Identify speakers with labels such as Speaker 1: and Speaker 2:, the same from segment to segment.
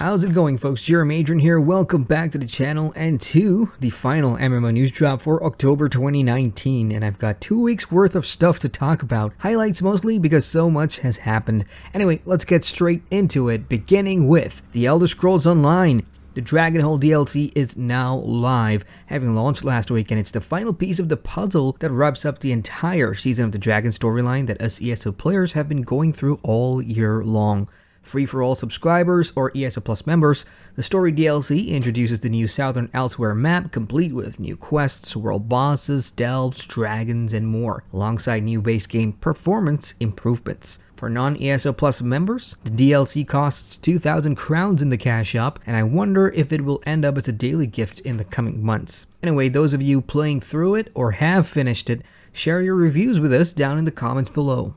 Speaker 1: How's it going, folks? Adrian here. Welcome back to the channel and to the final MMO news drop for October 2019. And I've got 2 weeks worth of stuff to talk about. Highlights mostly because so much has happened. Anyway, let's get straight into it, beginning with The Elder Scrolls Online. The Dragonhole DLC is now live, having launched last week, and it's the final piece of the puzzle that wraps up the entire Season of the Dragon storyline that us ESO players have been going through all year long. Free for all subscribers or ESO Plus members, the story DLC introduces the new Southern Elsewhere map, complete with new quests, world bosses, delves, dragons, and more, alongside new base game performance improvements. For non-ESO Plus members, the DLC costs 2,000 crowns in the cash shop, and I wonder if it will end up as a daily gift in the coming months. Anyway, those of you playing through it or have finished it, share your reviews with us down in the comments below.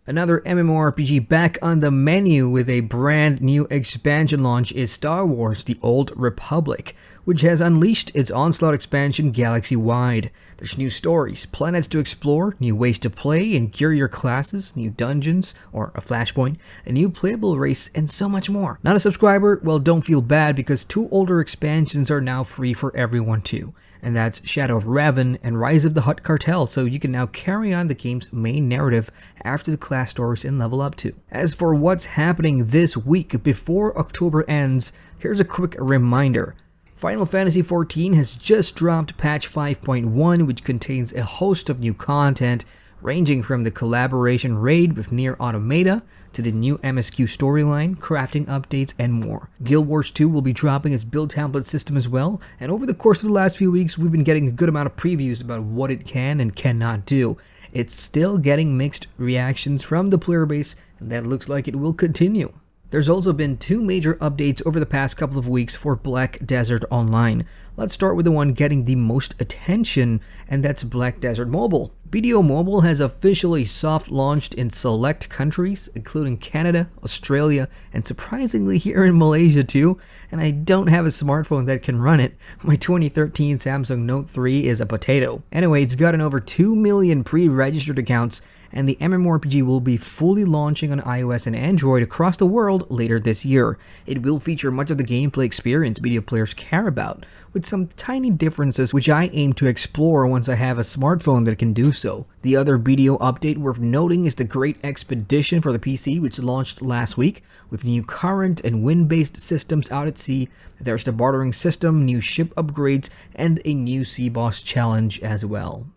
Speaker 1: Another MMORPG back on the menu with a brand new expansion launch is Star Wars: The Old Republic, which has unleashed its Onslaught expansion galaxy-wide. There's new stories, planets to explore, new ways to play and gear your classes, new dungeons, or a flashpoint, a new playable race, and so much more. Not a subscriber? Well, don't feel bad because 2 older expansions are now free for everyone too. And that's Shadow of Raven and Rise of the Hutt Cartel, so you can now carry on the game's main narrative after the class stories and level up too. As for what's happening this week before October ends, here's a quick reminder. Final Fantasy XIV has just dropped patch 5.1, which contains a host of new content, ranging from the collaboration raid with Nier Automata to the new MSQ storyline, crafting updates, and more. Guild Wars 2 will be dropping its build template system as well, and over the course of the last few weeks, we've been getting a good amount of previews about what it can and cannot do. It's still getting mixed reactions from the player base, and that looks like it will continue. There's also been 2 major updates over the past couple of weeks for Black Desert Online. Let's start with the one getting the most attention, and that's Black Desert Mobile. BDO Mobile has officially soft launched in select countries, including Canada, Australia, and surprisingly here in Malaysia too, and I don't have a smartphone that can run it. My 2013 Samsung Note 3 is a potato. Anyway, it's gotten over 2 million pre-registered accounts, and the MMORPG will be fully launching on iOS and Android across the world later this year. It will feature much of the gameplay experience video players care about, with some tiny differences which I aim to explore once I have a smartphone that can do so. The other BDO update worth noting is the Great Expedition for the PC, which launched last week, with new current and wind-based systems out at sea. There's the bartering system, new ship upgrades, and a new sea boss challenge as well.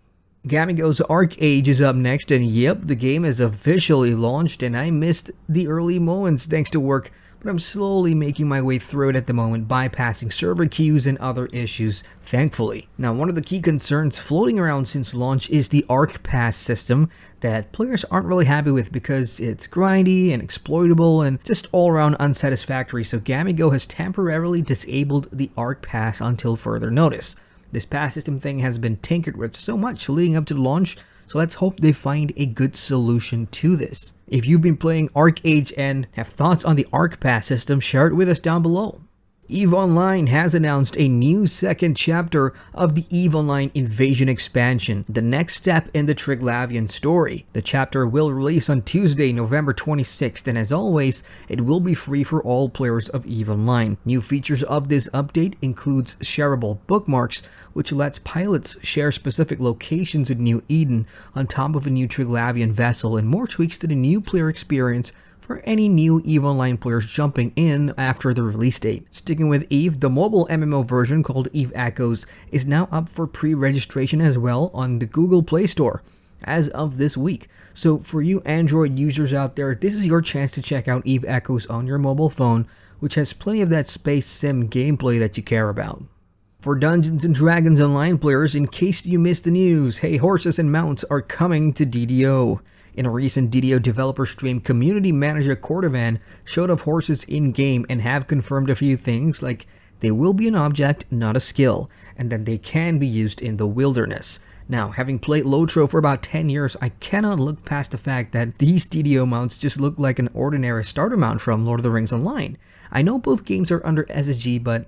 Speaker 1: Gamigo's ArcheAge is up next, and yep, the game is officially launched, and I missed the early moments thanks to work, but I'm slowly making my way through it at the moment, bypassing server queues and other issues, thankfully. Now, one of the key concerns floating around since launch is the ARCHEPASS system that players aren't really happy with because it's grindy and exploitable and just all around unsatisfactory, so Gamigo has temporarily disabled the ARCHEPASS until further notice. This pass system thing has been tinkered with so much leading up to the launch, so let's hope they find a good solution to this. If you've been playing ArcheAge and have thoughts on the ARCHEPASS system, share it with us down below. EVE Online has announced a new second chapter of the EVE Online Invasion expansion, the next step in the Triglavian story. The chapter will release on Tuesday, November 26th, and as always, it will be free for all players of EVE Online. New features of this update includes shareable bookmarks, which lets pilots share specific locations in New Eden on top of a new Triglavian vessel, and more tweaks to the new player experience for any new EVE Online players jumping in after the release date. Sticking with EVE, the mobile MMO version called EVE Echoes is now up for pre-registration as well on the Google Play Store as of this week. So for you Android users out there, this is your chance to check out EVE Echoes on your mobile phone, which has plenty of that space sim gameplay that you care about. For Dungeons & Dragons Online players, in case you missed the news, hey, horses and mounts are coming to DDO. In a recent DDO developer stream, community manager Cordovan showed off horses in-game and have confirmed a few things like they will be an object, not a skill, and that they can be used in the wilderness. Now, having played LOTRO for about 10 years, I cannot look past the fact that these DDO mounts just look like an ordinary starter mount from Lord of the Rings Online. I know both games are under SSG, but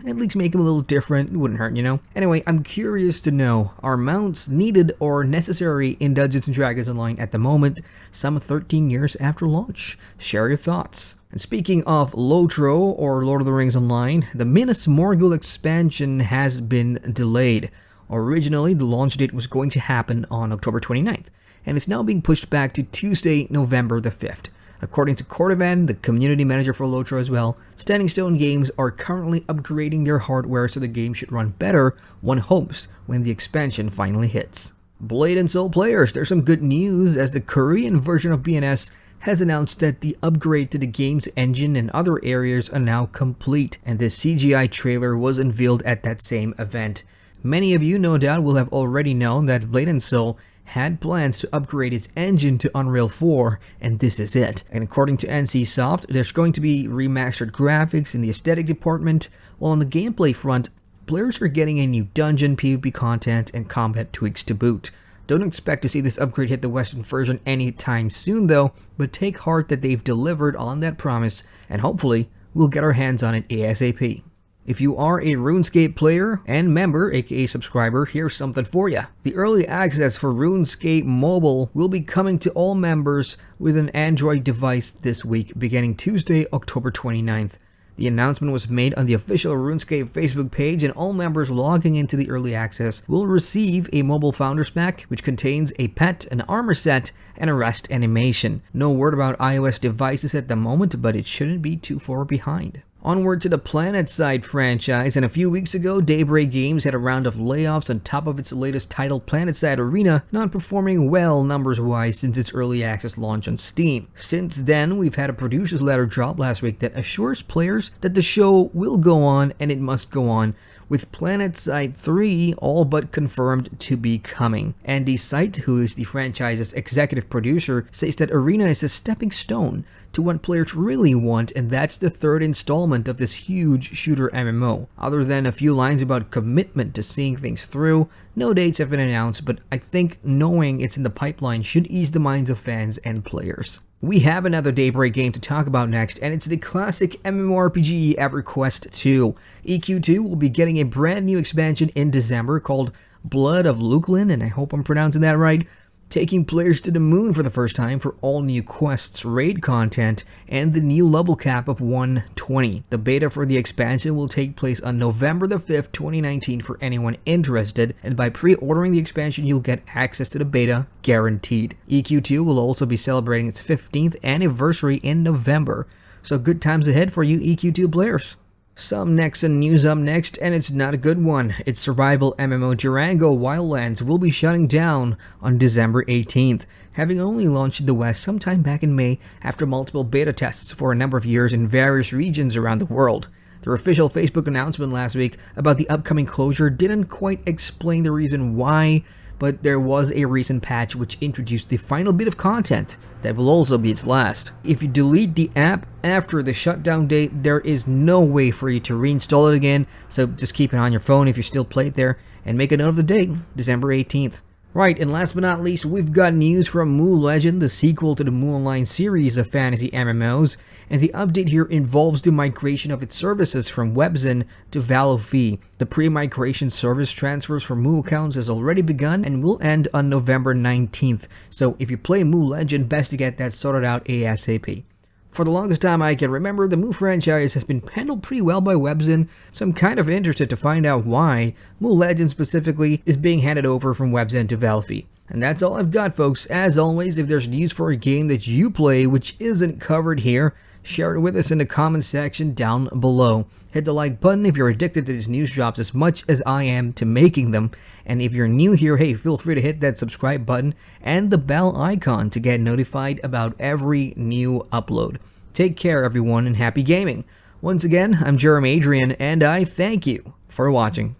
Speaker 1: at least make them a little different. It wouldn't hurt, you know? Anyway, I'm curious to know, are mounts needed or necessary in Dungeons & Dragons Online at the moment, some 13 years after launch? Share your thoughts. And speaking of LOTRO, or Lord of the Rings Online, the MINAS MORGUL expansion has been delayed. Originally, the launch date was going to happen on October 29th, and it's now being pushed back to Tuesday, November the 5th. According to Cordovan, the community manager for LOTRO as well, Standing Stone Games are currently upgrading their hardware so the game should run better, one hopes, when the expansion finally hits. Blade and Soul players, there's some good news as the Korean version of BNS has announced that the upgrade to the game's engine and other areas are now complete, and this CGI trailer was unveiled at that same event. Many of you no doubt will have already known that Blade and Soul had plans to upgrade its engine to Unreal 4, and this is it. And according to NCSoft, there's going to be remastered graphics in the aesthetic department, while on the gameplay front, players are getting a new dungeon, PvP content, and combat tweaks to boot. Don't expect to see this upgrade hit the Western version anytime soon though, but take heart that they've delivered on that promise, and hopefully we'll get our hands on it ASAP. If you are a RuneScape player and member, aka subscriber, here's something for you. The early access for RuneScape Mobile will be coming to all members with an Android device this week, beginning Tuesday, October 29th. The announcement was made on the official RuneScape Facebook page, and all members logging into the early access will receive a mobile founders pack, which contains a pet, an armor set, and a rest animation. No word about iOS devices at the moment, but it shouldn't be too far behind. Onward to the PlanetSide franchise, and a few weeks ago, Daybreak Games had a round of layoffs on top of its latest title, PlanetSide Arena, not performing well numbers-wise since its early access launch on Steam. Since then, we've had a producer's letter drop last week that assures players that the show will go on and it must go on, with PlanetSide 3 all but confirmed to be coming. Andy Sight, who is the franchise's executive producer, says that Arena is a stepping stone to what players really want, and that's the third installment of this huge shooter MMO. Other than a few lines about commitment to seeing things through, no dates have been announced, but I think knowing it's in the pipeline should ease the minds of fans and players. We have another Daybreak game to talk about next, and it's the classic MMORPG EverQuest 2. EQ2 will be getting a brand new expansion in December called Blood of Lukhlin, and I hope I'm pronouncing that right, taking players to the moon for the first time for all new quests, raid content, and the new level cap of 120. The beta for the expansion will take place on November the 5th, 2019 for anyone interested, and by pre-ordering the expansion you'll get access to the beta guaranteed. EQ2 will also be celebrating its 15th anniversary in November, so good times ahead for you EQ2 players. Some Nexon news up next, and it's not a good one. Its survival MMO Durango Wildlands will be shutting down on December 18th, having only launched in the West sometime back in May after multiple beta tests for a number of years in various regions around the world. Their official Facebook announcement last week about the upcoming closure didn't quite explain the reason why, but there was a recent patch which introduced the final bit of content that will also be its last. If you delete the app after the shutdown date, there is no way for you to reinstall it again, so just keep it on your phone if you still play it there, and make a note of the date, December 18th. Right, and last but not least, we've got news from Mu Legend, the sequel to the Mu Online series of fantasy MMOs, and the update here involves the migration of its services from WEBZEN to VALOFE. The pre-migration service transfers for Mu accounts has already begun and will end on November 19th, so if you play Mu Legend, best to get that sorted out ASAP. For the longest time I can remember, the Mu franchise has been handled pretty well by WEBZEN, so I'm kind of interested to find out why Mu Legend specifically is being handed over from WEBZEN to VALOFE. And that's all I've got, folks. As always, if there's news for a game that you play which isn't covered here, share it with us in the comments section down below. Hit the like button if you're addicted to these news drops as much as I am to making them. And if you're new here, hey, feel free to hit that subscribe button and the bell icon to get notified about every new upload. Take care, everyone, and happy gaming. Once again, I'm Adrian, and I thank you for watching.